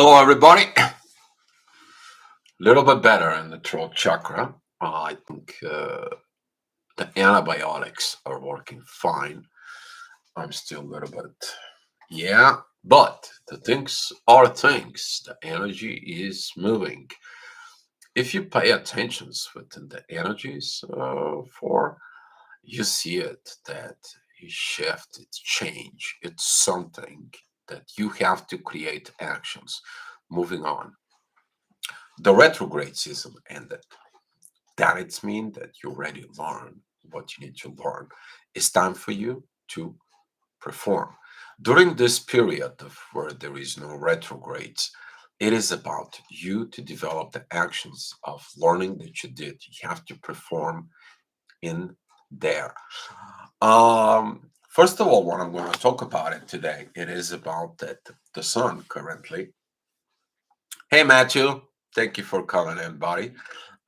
Hello, everybody. A little bit better in the throat chakra. I think the antibiotics are working fine. I'm still a little bit, yeah, but the things are things. The energy is moving. If you pay attention within the energies for, you see it that it shift, it's change, it's something that you have to create actions. Moving on. The retrograde season ended. That it's mean that you already learn what you need to learn. It's time for you to perform. During this period of where there is no retrogrades, it is about you to develop the actions of learning that you did. You have to perform in there. First of all, what I'm going to talk about it today, it is about that the sun currently. Hey, Matthew, thank you for coming in, buddy.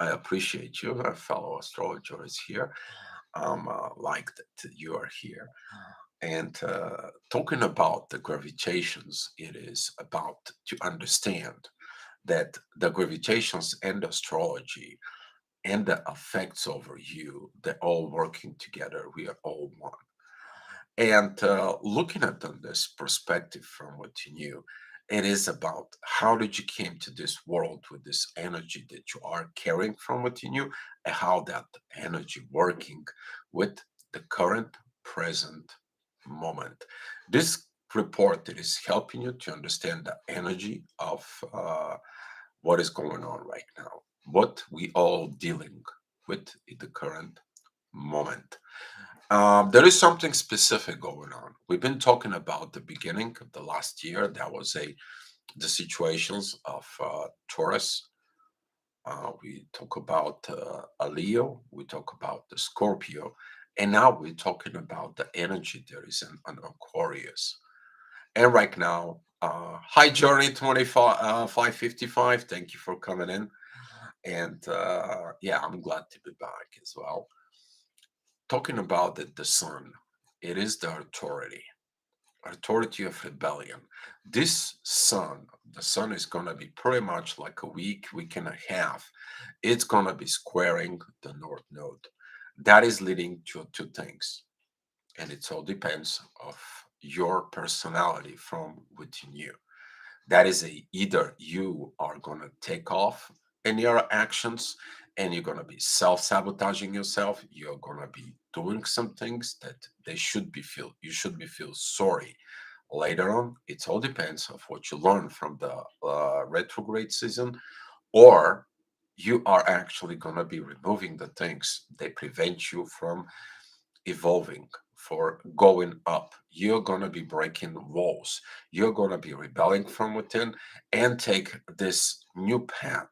I appreciate you. A fellow astrologer is here. Like that you are here. And talking about the gravitations, it is about to understand that the gravitations and astrology and the effects over you, they're all working together. We are all one. And looking at them this perspective from what you knew, it is about how did you came to this world with this energy that you are carrying from what you knew, and how that energy working with the current present moment. This report that is helping you to understand the energy of what is going on right now, what we all dealing with in the current moment. There is something specific going on. We've been talking about the beginning of the last year. That was the situations of Taurus. We talk about a Leo. We talk about the Scorpio, and now we're talking about the energy there is in an Aquarius. And right now, hi Journey 25 555. Thank you for coming in. And yeah, I'm glad to be back as well. Talking about the sun, it is the authority of rebellion. This sun, the sun is going to be pretty much like a week and a half. It's going to be squaring the north node. That is leading to two things, and it all depends of your personality from within you. That is either you are going to take off in your actions and you're going to be self-sabotaging yourself. You're going to be doing some things that they should be feel you should be feel sorry later on. It all depends of what you learn from the retrograde season, or you are actually going to be removing the things that prevent you from evolving, for going up. You're going to be breaking walls. You're going to be rebelling from within and take this new path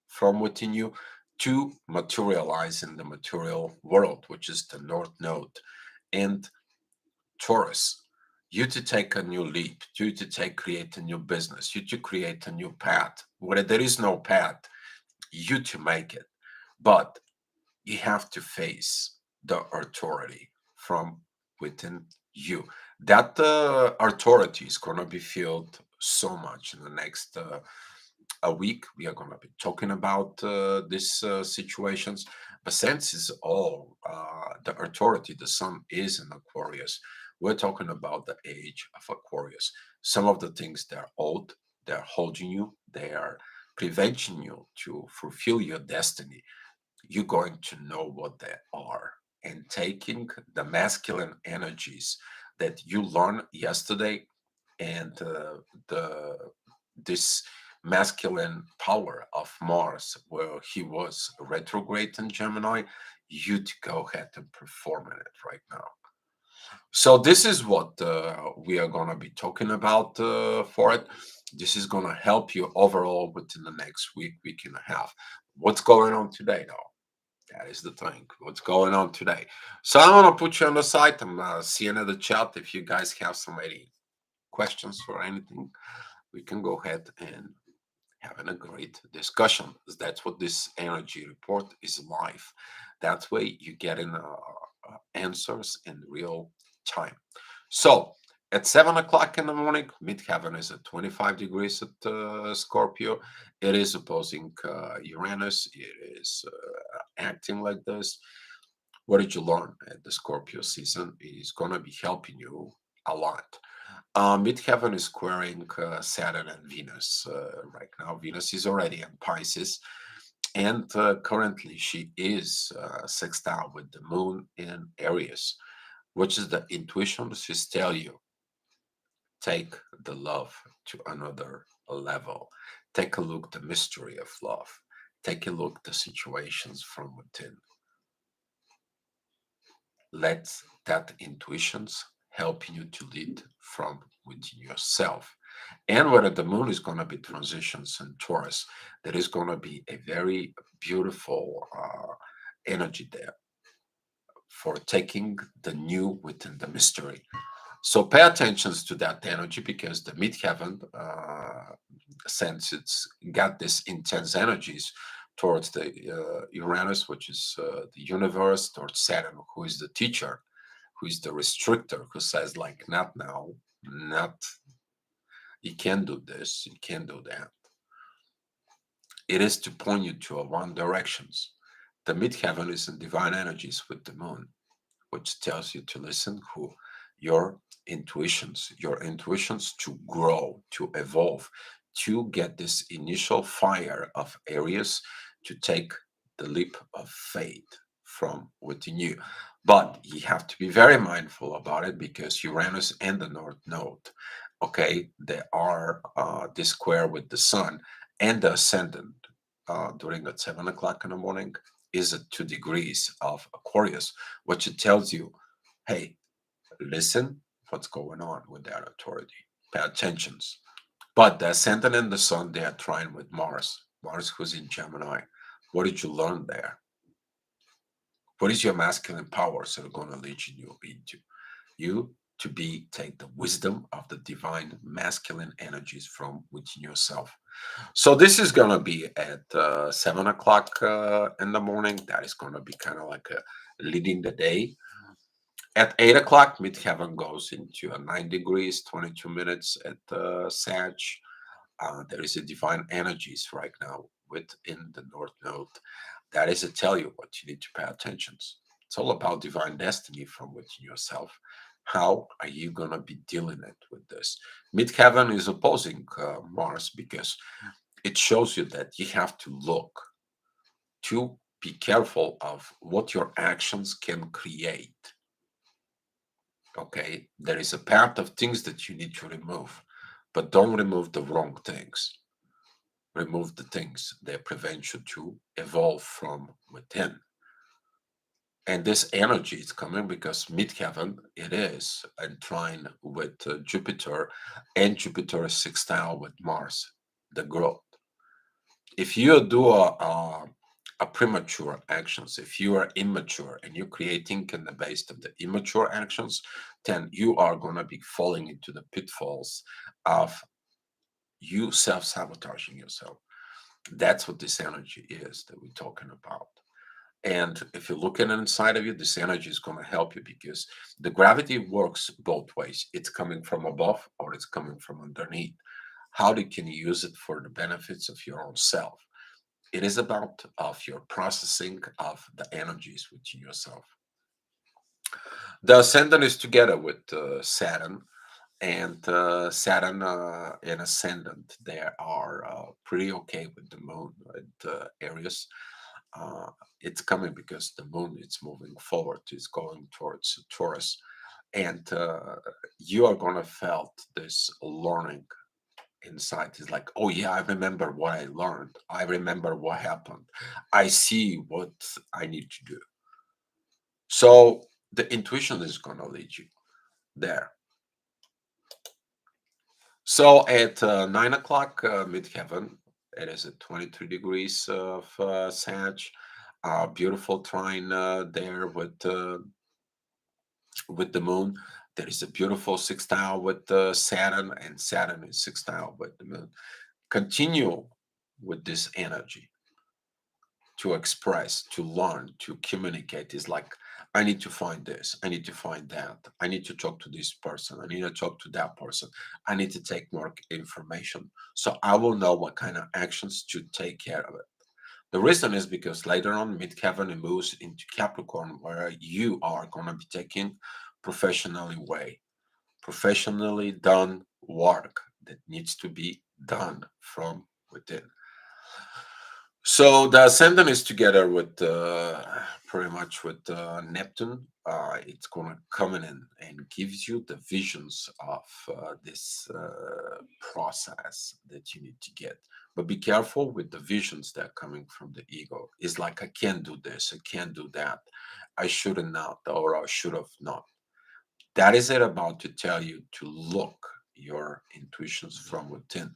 from within you to materialize in the material world, which is the North Node and Taurus. You to take a new leap, you to create a new business, you to create a new path. Where there is no path, you to make it. But you have to face the authority from within you. That authority is going to be felt so much in the next a week. We are going to be talking about these situations. But since it's all the authority, the sun is in Aquarius. We're talking about the age of Aquarius. Some of the things that are old, they're holding you, they are preventing you to fulfill your destiny. You're going to know what they are, and taking the masculine energies that you learned yesterday and the this masculine power of Mars, where he was retrograde in Gemini, you to go ahead and perform in it right now. So this is what we are going to be talking about for it. This is going to help you overall within the next week and a half. What's going on today, though? That is the thing. What's going on today? So I want to put you on the side. I'm seeing in the chat if you guys have some any questions or anything. We can go ahead and having a great discussion. That's what this energy report is live. That way you get in answers in real time. So At 7 o'clock in the morning, midheaven is at 25 degrees at Scorpio. It is opposing Uranus. It is acting like this. What did you learn at the Scorpio season? Is going to be helping you a lot. Midheaven is squaring Saturn and Venus right now. Venus is already in Pisces, and currently she is sextile with the moon in Aries, which is the intuition. She's tell you, take the love to another level. Take a look the mystery of love. Take a look the situations from within. Let that intuitions help you to lead from within yourself. And whether the moon is going to be transitions in Taurus, there is going to be a very beautiful energy there for taking the new within the mystery. So pay attention to that energy because the midheaven, since it's got this intense energies towards the Uranus, which is the universe, towards Saturn, who is the teacher, who is the restrictor, who says like, not now, not, you can't do this, you can't do that. It is to point you to a one directions. The midheaven is in divine energies with the moon, which tells you to listen who your intuitions to grow, to evolve, to get this initial fire of Aries to take the leap of faith from within you. But you have to be very mindful about it because Uranus and the North Node, okay, they are this square with the Sun and the ascendant during at 7 o'clock in the morning is at 2 degrees of Aquarius, which it tells you, hey, listen what's going on with that authority. Pay attention. But the ascendant and the sun, they are trying with Mars. Mars who's in Gemini. What did you learn there? What is your masculine powers that are going to lead you into? You to be take the wisdom of the divine masculine energies from within yourself. So this is gonna be at 7 o'clock in the morning. That is gonna be kind of like a leading the day. At 8 o'clock, midheaven goes into a 9 degrees, 22 minutes at Sag. There is a divine energies right now within the North Node. That is to tell you what you need to pay attention. It's all about divine destiny from within yourself. How are you gonna be dealing it with this? Midheaven is opposing Mars because it shows you that you have to look to be careful of what your actions can create. Okay, there is a path of things that you need to remove, but don't remove the wrong things. Remove the things that prevent you to evolve from within. And this energy is coming because midheaven it is entwined with Jupiter, and Jupiter is sextile with Mars, the growth. If you do a premature actions, if you are immature and you're creating in the base of the immature actions, then you are going to be falling into the pitfalls of you self-sabotaging yourself. That's what this energy is that we're talking about. And if you look at it inside of you, this energy is going to help you because the gravity works both ways. It's coming from above or it's coming from underneath. How can you use it for the benefits of your own self? It is about of your processing of the energies within yourself. The ascendant is together with Saturn, and Saturn and ascendant they are pretty okay with the moon and Aries. Uh, it's coming because the moon is moving forward. It's going towards Taurus, and you are gonna felt this learning inside. Is like, oh yeah, I remember what I learned. I remember what happened. I see what I need to do. So the intuition is gonna lead you there. So at 9 o'clock midheaven, it is at 23 degrees of Sag. Beautiful trine there with the moon. There is a beautiful sextile with Saturn, and Saturn is sextile with the moon. Continue with this energy. to express, to learn, to communicate. Is like, I need to find this, I need to find that, I need to talk to this person, I need to talk to that person, I need to take more information so I will know what kind of actions to take care of it. The reason is because later on, midheaven it moves into Capricorn, where you are going to be taking professionally way, professionally done work that needs to be done from within. So the ascendant is together with pretty much with Neptune. It's going to come in and gives you the visions of this process that you need to get. But be careful with the visions that are coming from the ego. It's like, I can't do this, I can't do that, I should have not, or I should have not. That is it about to tell you to look your intuitions from within.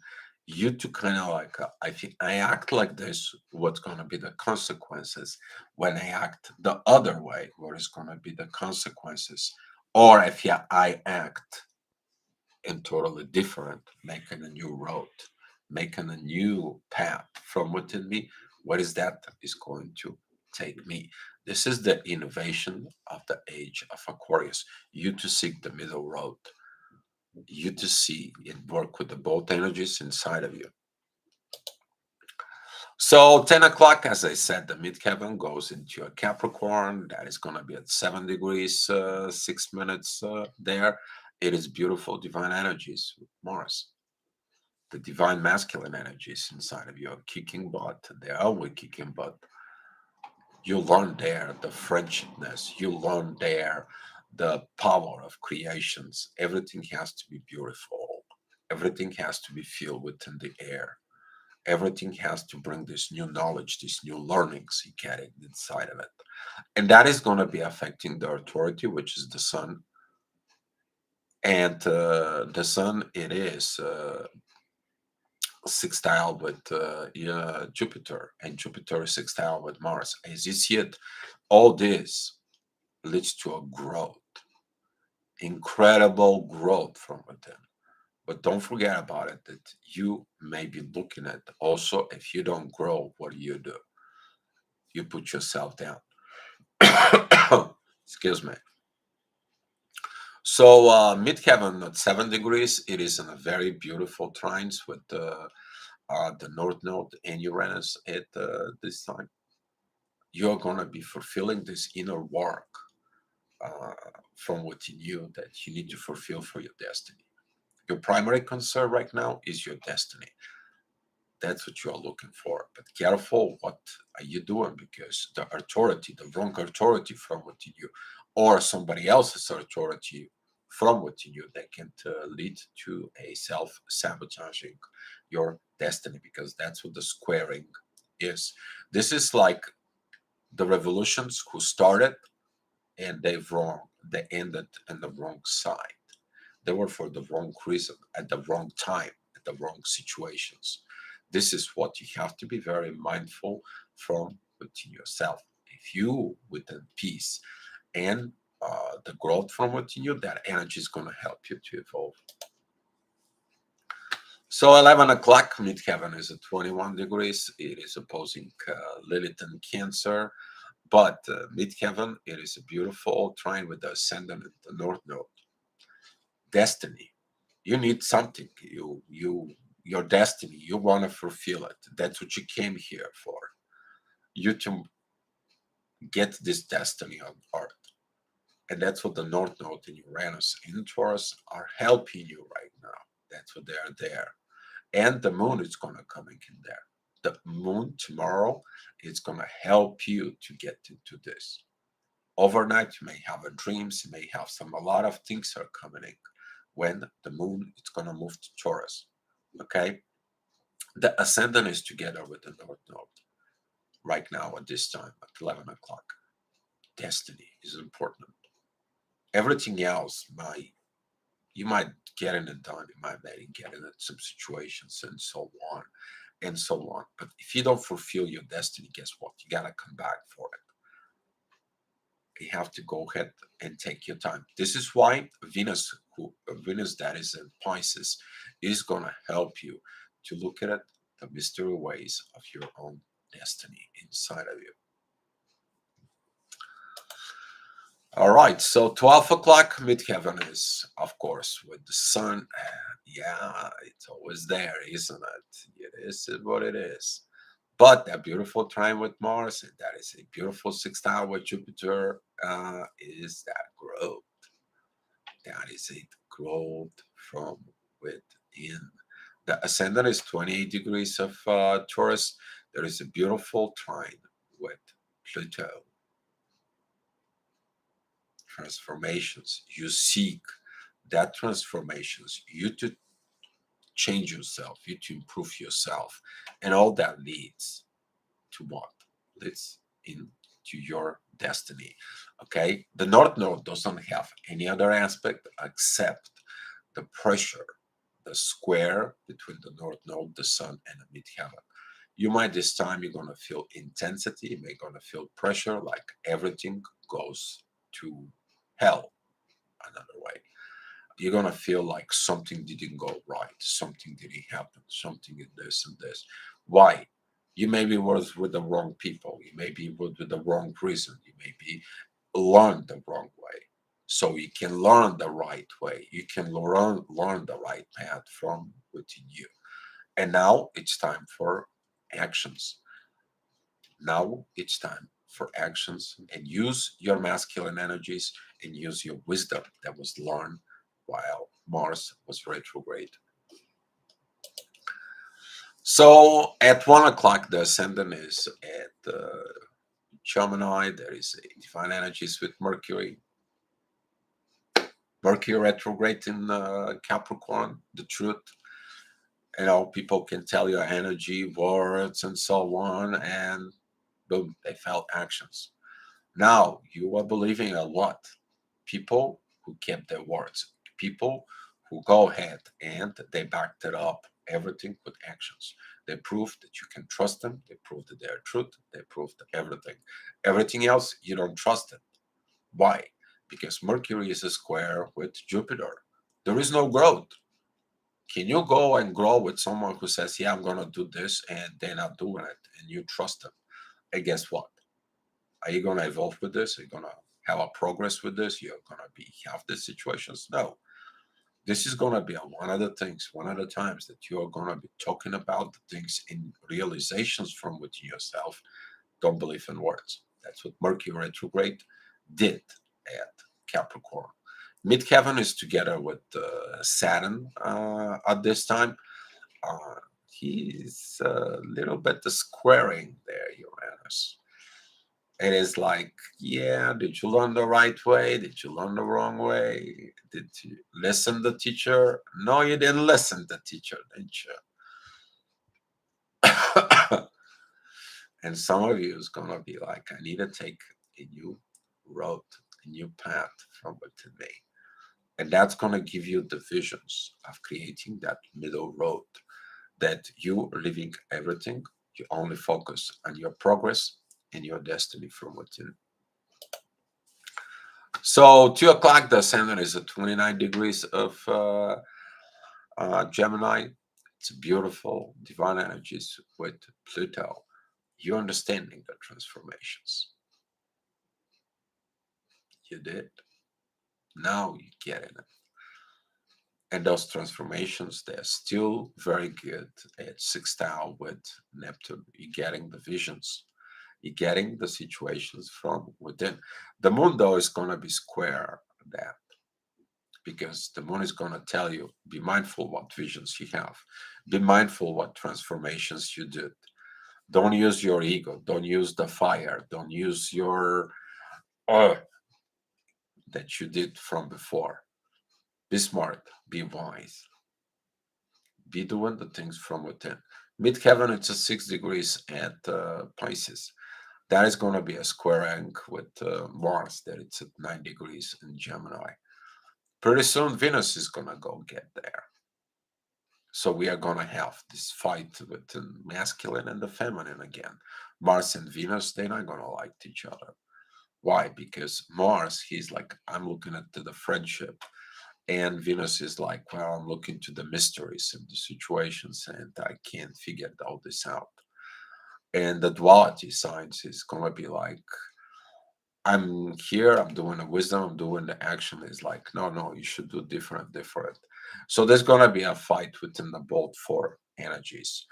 You to kind of like, I think I act like this, what's going to be the consequences? When I act the other way, what is going to be the consequences? Or if yeah, I act in totally different, making a new road, making a new path from within me, what is that is going to take me? This is the innovation of the age of Aquarius. You to seek the middle road, you to see and work with the both energies inside of you. So 10 o'clock, as I said, the midheaven goes into a Capricorn. That is going to be at 7 degrees, 6 minutes there. It is beautiful divine energies with Mars. The divine masculine energies inside of you are kicking butt. They're always kicking butt. You learn there the friendshipness. You learn there the power of creations. Everything has to be beautiful. Everything has to be filled within the air. Everything has to bring this new knowledge, these new learnings you get inside of it. And that is going to be affecting the authority, which is the sun. And the sun, it is sextile with yeah, Jupiter, and Jupiter is sextile with Mars. As you see it, all this leads to a growth, incredible growth from within. But don't forget about it that you may be looking at also, if you don't grow, what do? You put yourself down. Excuse me. So midheaven at 7 degrees, it is in a very beautiful trines with the North Node and Uranus at this time. You're going to be fulfilling this inner work uh, from within you that you need to fulfill for your destiny. Your primary concern right now is your destiny. That's what you are looking for. But careful, what are you doing? Because the authority, the wrong authority from within you, or somebody else's authority from within you, that can lead to a self-sabotaging your destiny, because that's what the squaring is. This is like the revolutions who started and they ended in the wrong side. They were for the wrong reason, at the wrong time, at the wrong situations. This is what you have to be very mindful from within yourself. If you within peace and the growth from within you, that energy is going to help you to evolve. So 11 o'clock, midheaven is at 21 degrees. It is opposing Lilith and Cancer. But midheaven, it is a beautiful trine with the ascendant at the North Node. Destiny. You need something. Your destiny. You want to fulfill it. That's what you came here for. You to get this destiny on earth. And that's what the North Node in Uranus and Taurus are helping you right now. That's what they are there. And the moon is going to come in there. The moon tomorrow is going to help you to get into this. Overnight, you may have a dreams, you may have a lot of things are coming in. When the moon is going to move to Taurus, okay? The ascendant is together with the North Node right now at this time at 11 o'clock. Destiny is important. Everything else you might get in it done, you might maybe get in some situations and so on and so on. But if you don't fulfill your destiny, guess what? You gotta come back for it. You have to go ahead and take your time. This is why Venus that is in Pisces is gonna help you to look at it the mystery ways of your own destiny inside of you. All right, so 12 o'clock midheaven is, of course, with the sun. Yeah, it's always there, isn't it? It is what it is. But that beautiful trine with Mars, and that is a beautiful sextile with Jupiter, is that growth. That is a growth from within. The ascendant is 28 degrees of Taurus. There is a beautiful trine with Pluto. Transformations. You seek that transformations, you to change yourself, you to improve yourself. And all that leads to what? Leads into your destiny. Okay? The North Node doesn't have any other aspect except the pressure, the square between the North Node, the Sun, and the midheaven. You might this time you're gonna feel intensity, you're gonna feel pressure, like everything goes to hell another way. You're gonna feel like something didn't go right, something didn't happen, something in this and this. Why? You maybe was with the wrong people, you may be with the wrong reason, you may be learned the wrong way. So you can learn the right way, you can learn the right path from within you. And now it's time for actions. Now it's time for actions, and use your masculine energies and use your wisdom that was learned while Mars was retrograde. So at 1 o'clock, the ascendant is at Gemini. There is a divine energies with Mercury. Mercury retrograde in Capricorn, the truth. You know, people can tell you energy, words, and so on, and boom, they felt actions. Now you are believing a lot. People who kept their words, people who go ahead and they backed it up, everything with actions. They proved that you can trust them. They proved that they're truth. They proved everything. Everything else, you don't trust it. Why? Because Mercury is a square with Jupiter. There is no growth. Can you go and grow with someone who says, yeah, I'm going to do this, and they're not doing it, and you trust them? And guess what? Are you going to evolve with this? Are you going to have a progress with this? You're going to be have these situations? No. This is going to be one of the things, one of the times that you are going to be talking about the things in realizations from within yourself. Don't believe in words. That's what Mercury retrograde did at Capricorn. Midheaven is together with Saturn at this time. He's a little bit squaring there, Uranus. It is like, yeah, did you learn the right way? Did you learn the wrong way? Did you listen to the teacher? No, you didn't listen to the teacher, didn't you? And some of you is gonna be like, I need to take a new road, a new path from within me. And that's gonna give you the visions of creating that middle road that you living everything, you only focus on your progress and your destiny from within. So 2 o'clock, the ascendant is at 29 degrees of Gemini. It's beautiful divine energies with Pluto. You're understanding the transformations. You did. Now you get it. And those transformations, they're still very good at sextile with Neptune. You're getting the visions. You're getting the situations from within. The moon, though, is going to be square that, because the moon is going to tell you, be mindful what visions you have, be mindful what transformations you did. Don't use your ego, don't use the fire, don't use your uh, that you did from before. Be smart, be wise, be doing the things from within. Midheaven, it's a 6 degrees at Pisces. That is going to be a square angle with Mars, that it's at 9 degrees in Gemini. Pretty soon Venus is going to go get there. So we are going to have this fight with the masculine and the feminine again. Mars and Venus, they're not going to like each other. Why? Because Mars, he's like, I'm looking at the friendship. And Venus is like, well, I'm looking to the mysteries and the situations, and I can't figure all this out. And the duality signs is gonna be like, I'm here, I'm doing the wisdom, I'm doing the action. Is like, no, no, you should do different, different. So there's gonna be a fight within the both four energies.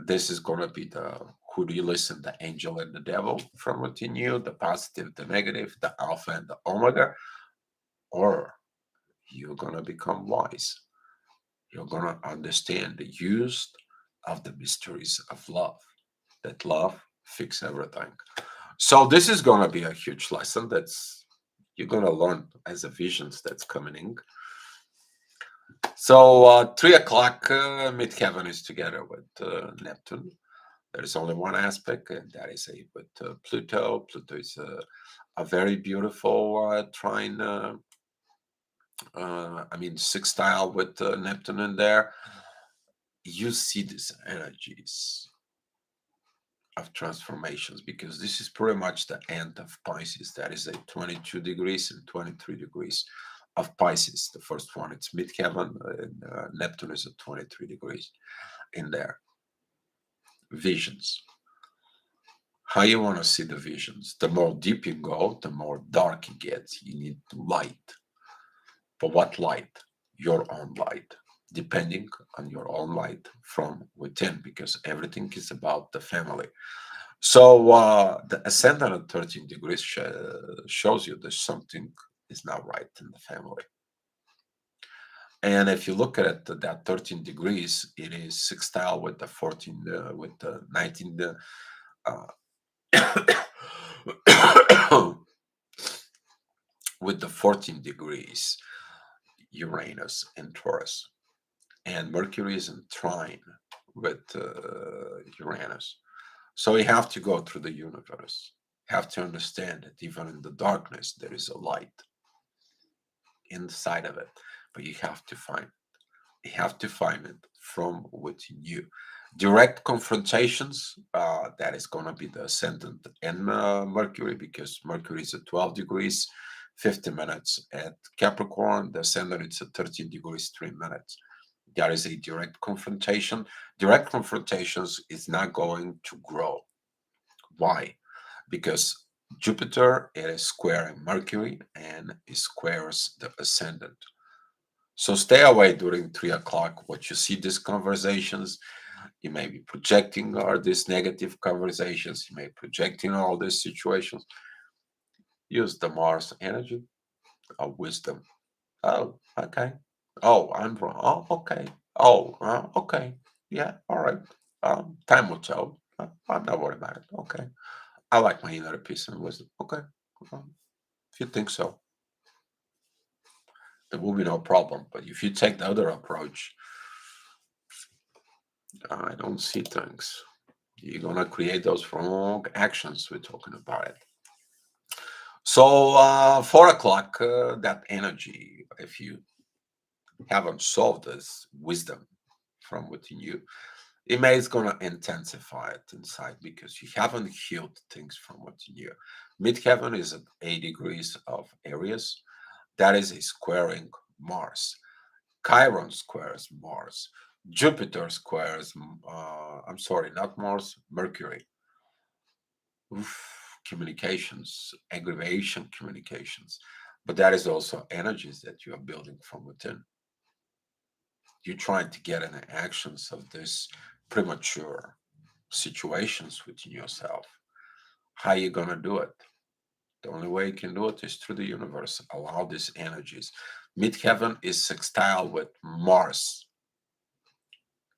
This is gonna be the, who do you listen, the angel and the devil from within you, the positive, the negative, the alpha and the omega, or you're gonna become wise. You're gonna understand the use of the mysteries of love. That love fix everything. So this is gonna be a huge lesson that's you're gonna learn as a visions that's coming in. So 3 o'clock, midheaven is together with Neptune. There is only one aspect, and that is a with Pluto. Pluto is a very beautiful trine. I mean, sextile with Neptune in there. You see these energies of transformations because this is pretty much the end of Pisces. That is a 22 degrees and 23 degrees of Pisces. The first one, it's midheaven, and Neptune is at 23 degrees in there. Visions. How you want to see the visions? The more deep you go, the more dark it gets. You need light. But what light? Your own light, depending on your own light from within, because everything is about the family. So the ascendant at 13 degrees shows you that something is not right in the family. And if you look at it, that 13 degrees, it is sextile with the 14, with the 19, uh, with the 14 degrees Uranus and Taurus. And Mercury is in trine with Uranus. So you have to go through the universe. You have to understand that even in the darkness, there is a light inside of it, but you have to find it. You have to find it from within you. Direct confrontations, that is going to be the ascendant and Mercury, because Mercury is at 12 degrees, 50 minutes. At Capricorn, the ascendant is at 13 degrees, 3 minutes. There is a direct confrontation. Direct confrontations is not going to grow. Why? Because Jupiter it is squaring Mercury and it squares the ascendant. So stay away during 3 o'clock. What you see these conversations, you may be projecting all these negative conversations, you may be projecting all these situations. Use the Mars energy of wisdom. Oh, okay. Oh, I'm wrong. Oh, okay. Oh, okay. Yeah, all right. Time will tell. I'm not worried about it. Okay. I like my inner peace and wisdom. Okay. If you think so, there will be no problem. But if you take the other approach, I don't see things. You're gonna create those wrong actions. We're talking about it. So 4 o'clock, that energy. If you haven't solved this wisdom from within you, it may is gonna intensify it inside because you haven't healed things from within you. Midheaven is at 8 degrees of Aries. That is a squaring Mars. Chiron squares Mars. Jupiter squares, I'm sorry, not Mars, Mercury. Oof, communications, aggravation communications. But that is also energies that you are building from within. You're trying to get in the actions of this premature situations within yourself. How you gonna do it? The only way you can do it is through the universe. Allow these energies. Midheaven is sextile with Mars.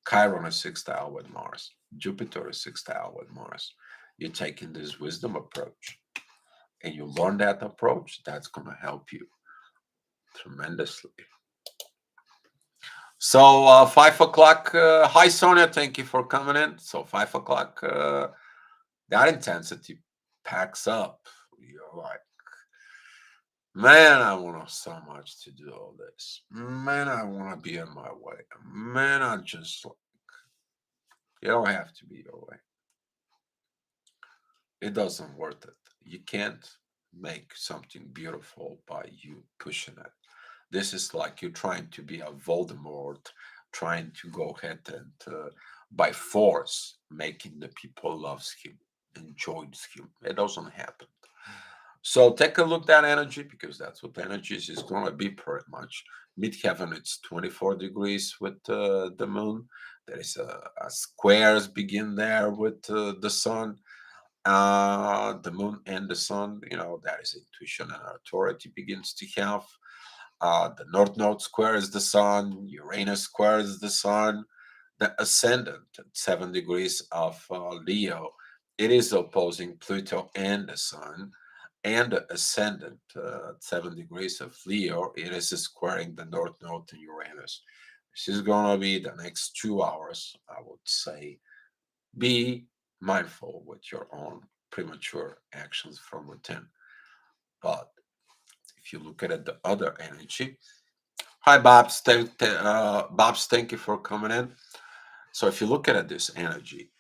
Chiron is sextile with Mars. Jupiter is sextile with Mars. You're taking this wisdom approach and you learn that approach, that's going to help you tremendously. So 5 o'clock. Hi, Sonia. Thank you for coming in. So 5 o'clock, that intensity packs up. You're like, man, I want so much to do all this. Man, I want to be on my way. Man, I just, you don't have to be your way. It doesn't worth it. You can't make something beautiful by you pushing it. This is like you're trying to be a Voldemort, trying to go ahead and by force, making the people loves him, enjoys him. It doesn't happen. So take a look at that energy, because that's what energy is going to be pretty much. Midheaven, it's 24 degrees with the moon. There is a squares begin there with the sun, the moon and the sun. That is intuition and authority begins to have. The North Node squares the sun, Uranus squares the sun, the ascendant at 7 degrees of Leo. It is opposing Pluto and the sun, and the ascendant at 7 degrees of Leo. It is squaring the North Node and Uranus. This is going to be the next 2 hours, I would say. Be mindful with your own premature actions from within. But if you look at it, the other energy. Hi, Babs. Babs, thank you for coming in. So if you look at this energy,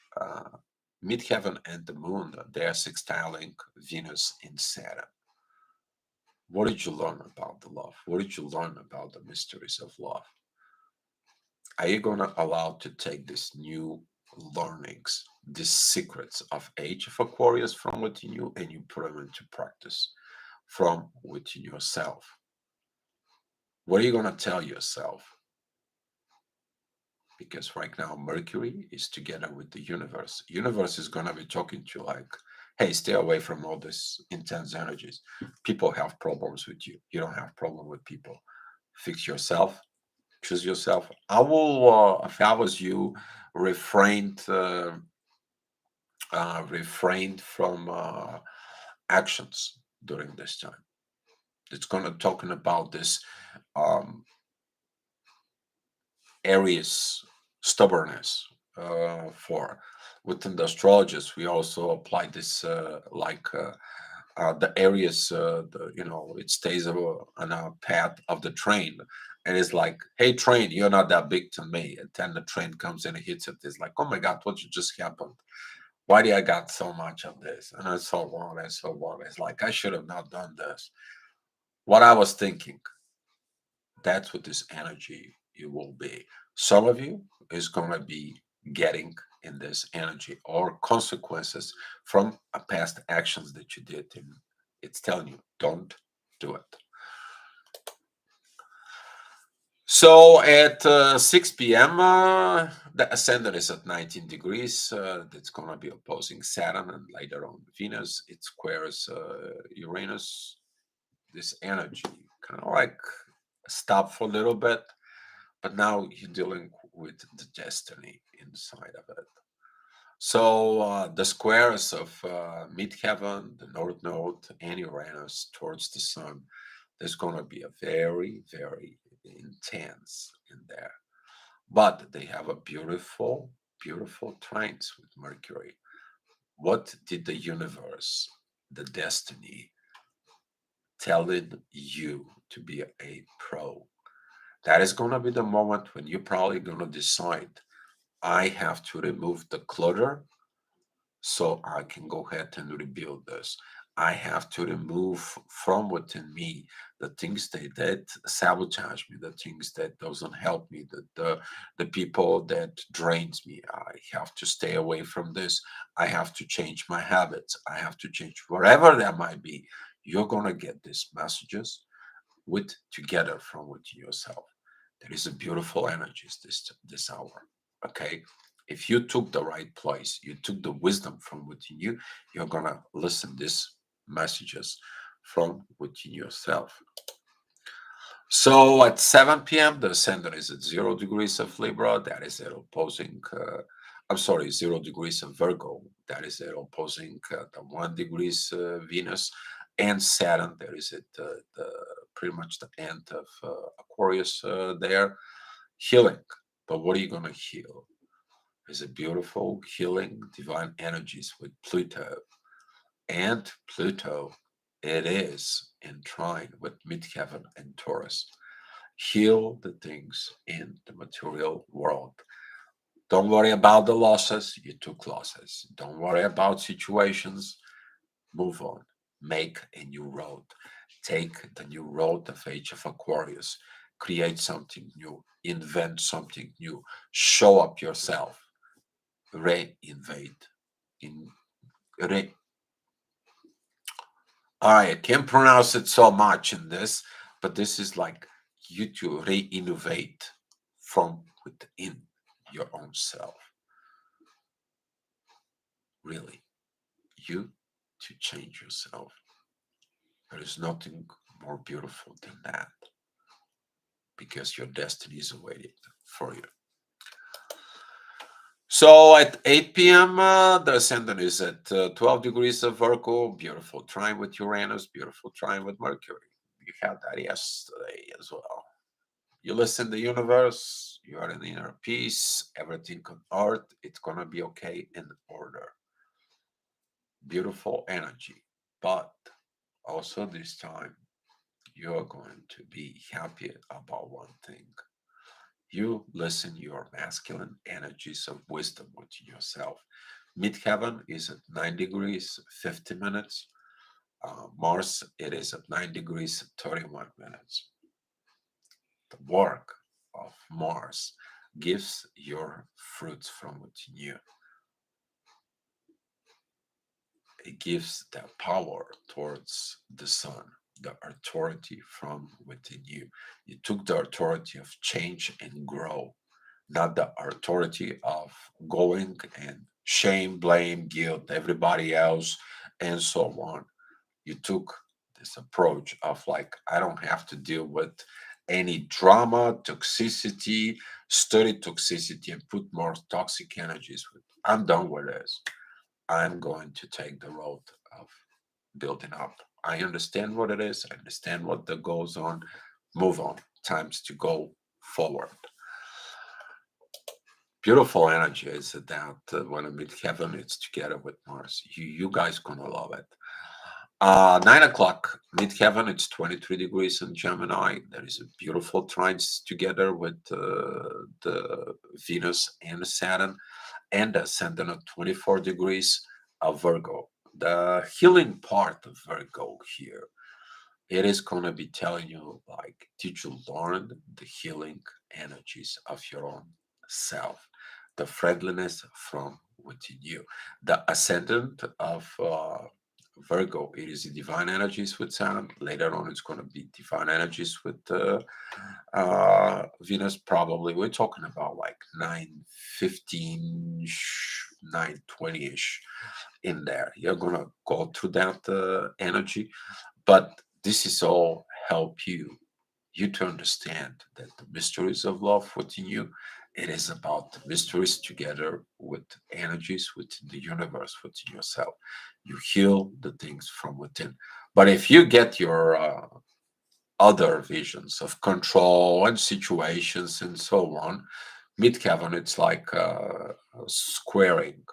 midheaven and the moon, they are sextiling Venus in Saturn. What did you learn about the love? What did you learn about the mysteries of love? Are you going to allow to take these new learnings, these secrets of Age of Aquarius from within you, and you put them into practice from within yourself? What are you going to tell yourself? Because right now Mercury is together with the universe. Universe is going to be talking to you like, hey, stay away from all this intense energies. People have problems with you. You don't have problem with people. Fix yourself. Choose yourself. I will, if I was you, refrained refrained from actions during this time. It's going to talking about this um, Aries stubbornness for within the astrologers. We also apply this the Aries, it stays on a path of the train, and it's like, hey, train, you're not that big to me. And then the train comes in and hits it. It's like, oh my God, what just happened? Why do I got so much of this? And I so on and so on. It's like, I should have not done this. What I was thinking, that's what this energy it will be. Some of you is going to be getting in this energy or consequences from a past actions that you did, and it's telling you don't do it. So at 6 p.m., the ascendant is at 19 degrees. That's going to be opposing Saturn, and later on Venus. It squares Uranus. This energy kind of like stop for a little bit, but now you're dealing with the destiny inside of it. So the squares of midheaven, the North Node, and Uranus towards the Sun, there's going to be a very, very intense in there. But they have a beautiful, beautiful trines with Mercury. What did the universe, the destiny, telling you to be a pro? That is going to be the moment when you're probably going to decide, I have to remove the clutter so I can go ahead and rebuild this. I have to remove from within me the things that sabotage me, the things that doesn't help me, the people that drains me. I have to stay away from this. I have to change my habits. I have to change whatever that might be. You're gonna get these messages with together from within yourself. There is a beautiful energy this hour. Okay, if you took the right place, you took the wisdom from within you, you're gonna listen these messages from within yourself. So at 7 p.m., the ascendant is at 0 degrees of Libra. That is at opposing. I'm sorry, 0 degrees of Virgo. That is at opposing the 1 degrees Venus, and Saturn. There is at the pretty much the end of Aquarius there, healing. But what are you gonna heal? Is a beautiful healing divine energies with Pluto, and Pluto. It is in trine with midheaven and Taurus. Heal the things in the material world. Don't worry about the losses. You took losses. Don't worry about situations. Move on. Make a new road. Take the new road of Age of Aquarius. Create something new. Invent something new. Show up yourself. reinvade in re. All right, I can't pronounce it so much in this, but this is like you to re-innovate from within your own self. Really, you to change yourself. There is nothing more beautiful than that because your destiny is awaiting for you. So at 8 p.m., the ascendant is at 12 degrees of Virgo. Beautiful trine with Uranus, beautiful trine with Mercury. You had that yesterday as well. You listen to the universe, you are in inner peace, everything on earth, it's going to be okay in order. Beautiful energy. But also this time, you're going to be happy about one thing. You listen your masculine energies of wisdom within yourself. Midheaven is at 9 degrees, 50 minutes. Mars, it is at 9 degrees, 31 minutes. The work of Mars gives your fruits from within you. It gives the power towards the sun, the authority from within you. You took the authority of change and grow, not the authority of going and shame, blame, guilt, everybody else, and so on. You took this approach of like, I don't have to deal with any drama, toxicity, study toxicity, and put more toxic energies with. I'm done with this. I'm going to take the road of building up. I understand what it is. I understand what that goes on. Move on. Times to go forward. Beautiful energy is that when I meet Kevin, it's together with Mars. You guys gonna love it. 9 o'clock, mid heaven, it's 23 degrees in Gemini. There is a beautiful trines together with the Venus and Saturn, and the ascendant of 24 degrees of Virgo. The healing part of Virgo here, it is going to be telling you, like, did you learn the healing energies of your own self, the friendliness from within you, the ascendant of Virgo, it is the divine energies with Saturn. Later on, it's going to be divine energies with Venus. Probably we're talking about like 9:15, 9:20ish in there. You're going to go through that energy, but this is all help you to understand that the mysteries of love within you, it is about the mysteries together with energies within the universe, within yourself. You heal the things from within. But if you get your other visions of control and situations and so on, midheaven, it's like squaring.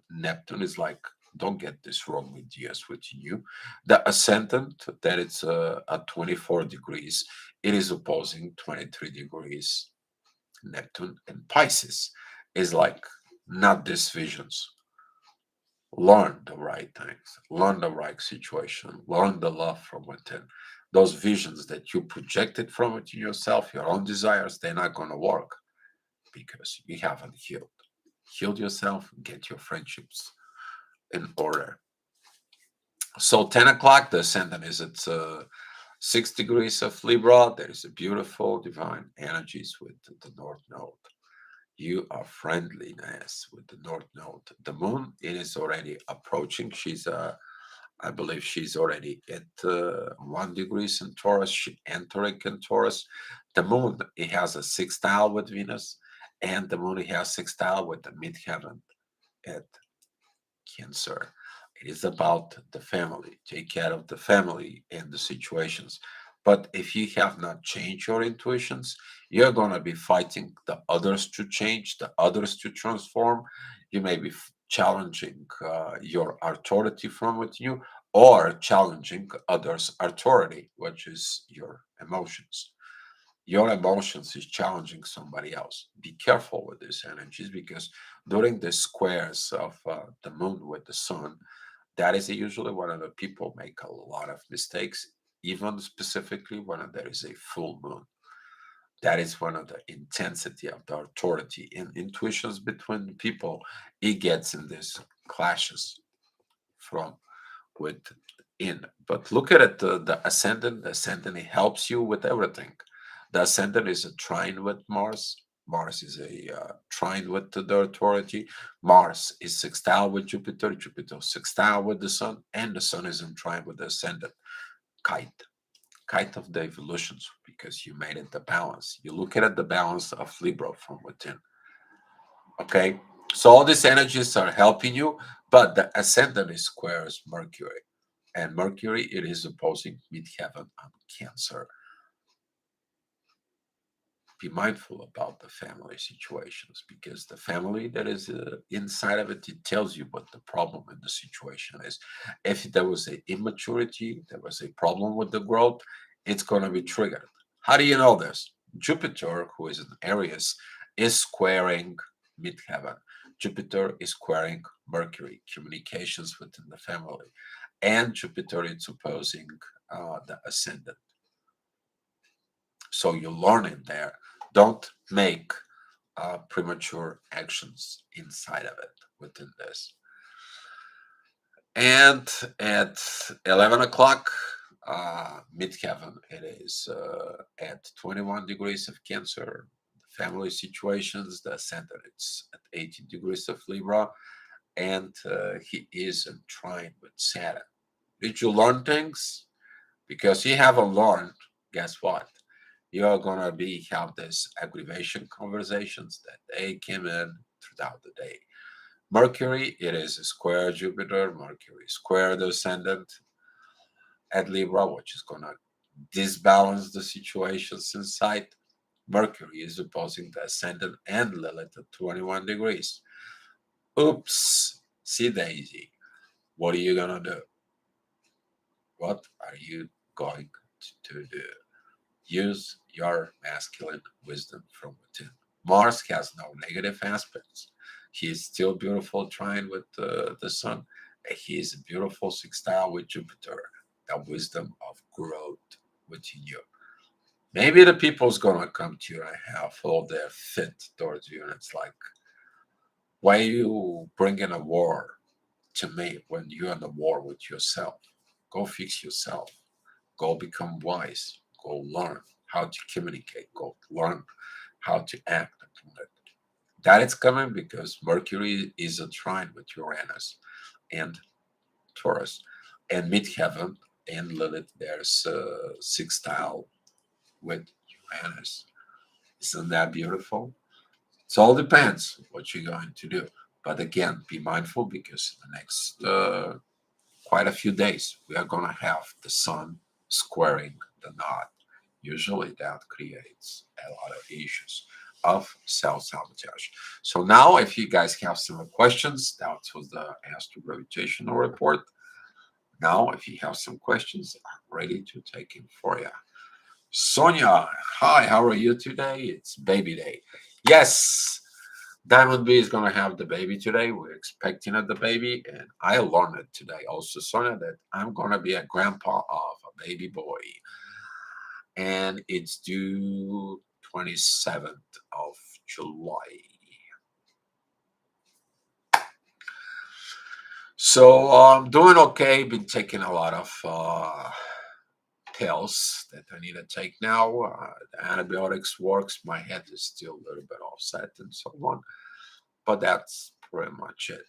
Neptune is like, don't get this wrong with years within you. The ascendant, that it's at 24 degrees, it is opposing 23 degrees Neptune, and Pisces is like not these visions. Learn the right things, learn the right situation, learn the love from within. Those visions that you projected from within yourself, your own desires, they're not going to work because you haven't healed. Heal yourself, get your friendships in order. So 10 o'clock, the ascendant is at 6 degrees of Libra. There is a beautiful divine energies with the North Node. You are friendliness with the North Node. The moon, it is already approaching. I believe she's already at 1 degrees in Taurus. She entering in Taurus. The moon, it has a sextile with Venus, and the moon, it has sextile with the midheaven at Cancer. It is about the family. Take care of the family and the situations. But if you have not changed your intuitions, you're going to be fighting the others to change, the others to transform. You may be challenging your authority from within you or challenging others' authority, which is your emotions. Your emotions is challenging somebody else. Be careful with these energies because during the squares of the moon with the sun, that is usually when the people make a lot of mistakes, even specifically when there is a full moon. That is one of the intensity of the authority and intuitions between people. It gets in these clashes from within. But look at it, the ascendant. The ascendant, it helps you with everything. The ascendant is a trine with Mars. Mars is a trine with the authority. Mars is sextile with Jupiter. Jupiter is sextile with the Sun, and the Sun is in trine with the ascendant. Kite, kite of the evolutions, because you made it the balance. You look at it, the balance of Libra from within. Okay, so all these energies are helping you, but the ascendant is squares Mercury, and Mercury, it is opposing midheaven on Cancer. Be mindful about the family situations, because the family that is inside of it, it tells you what the problem in the situation is. If there was a immaturity, there was a problem with the growth, it's going to be triggered. How do you know this? Jupiter, who is in Aries, is squaring midheaven. Jupiter is squaring Mercury, communications within the family, and Jupiter is opposing the ascendant. So you're learning there. Don't make premature actions inside of it within this. And at 11 o'clock, midheaven, it is at 21 degrees of Cancer. Family situations, the ascendant, it's at 18 degrees of Libra, and he is in trine with Saturn. Did you learn things? Because you haven't learned, guess what? You are gonna be have this aggravation conversations that they came in throughout the day. Mercury, it is a square Jupiter. Mercury square the ascendant at Libra, which is gonna disbalance the situations inside. Mercury is opposing the ascendant and Lilith at 21 degrees. Oops, see Daisy. What are you gonna do? What are you going to do? Use your masculine wisdom from within. Mars has no negative aspects. He is still beautiful trine with the Sun. He is a beautiful sextile with Jupiter. The wisdom of growth within you. Maybe the people's gonna come to you and have all their fit towards you, and it's like, why are you bringing a war to me when you're in a war with yourself? Go fix yourself. Go become wise. Go learn how to communicate. Go learn how to act upon it. That is coming because Mercury is a trine with Uranus and Taurus, and midheaven and Lilith. There's a sextile with Uranus. Isn't that beautiful? It all depends what you're going to do. But again, be mindful, because in the next quite a few days, we are going to have the Sun squaring the knot. Usually that creates a lot of issues of self-sabotage. So now, if you guys have some questions, that was the Astro Gravitational Report. Now, if you have some questions, I'm ready to take it for you. Sonia, hi, how are you today? It's baby day. Yes, Diamond B is going to have the baby today. We're expecting the baby, and I learned it today also, Sonia, that I'm going to be a grandpa of a baby boy, and it's due 27th of July. So I'm doing okay. Been taking a lot of pills that I need to take now. The antibiotics works. My head is still a little bit offset and so on, but that's pretty much it.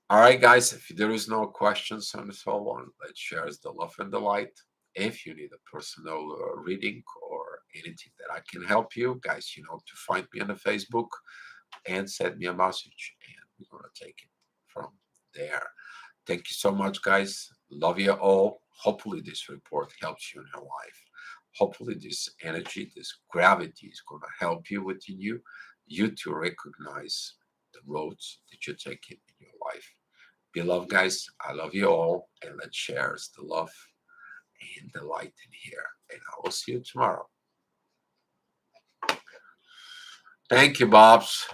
All right, guys, if there is no questions and so on, let's share the love and the light. If you need a personal reading or anything that I can help you, guys, you know to find me on the Facebook and send me a message, and we're going to take it from there. Thank you so much, guys. Love you all. Hopefully, this report helps you in your life. Hopefully, this energy, this gravity is going to help you within you to recognize the roads that you're taking in your life. Be loved, guys. I love you all. And let's share the love and the light in here. And I will see you tomorrow. Thank you, Bobs.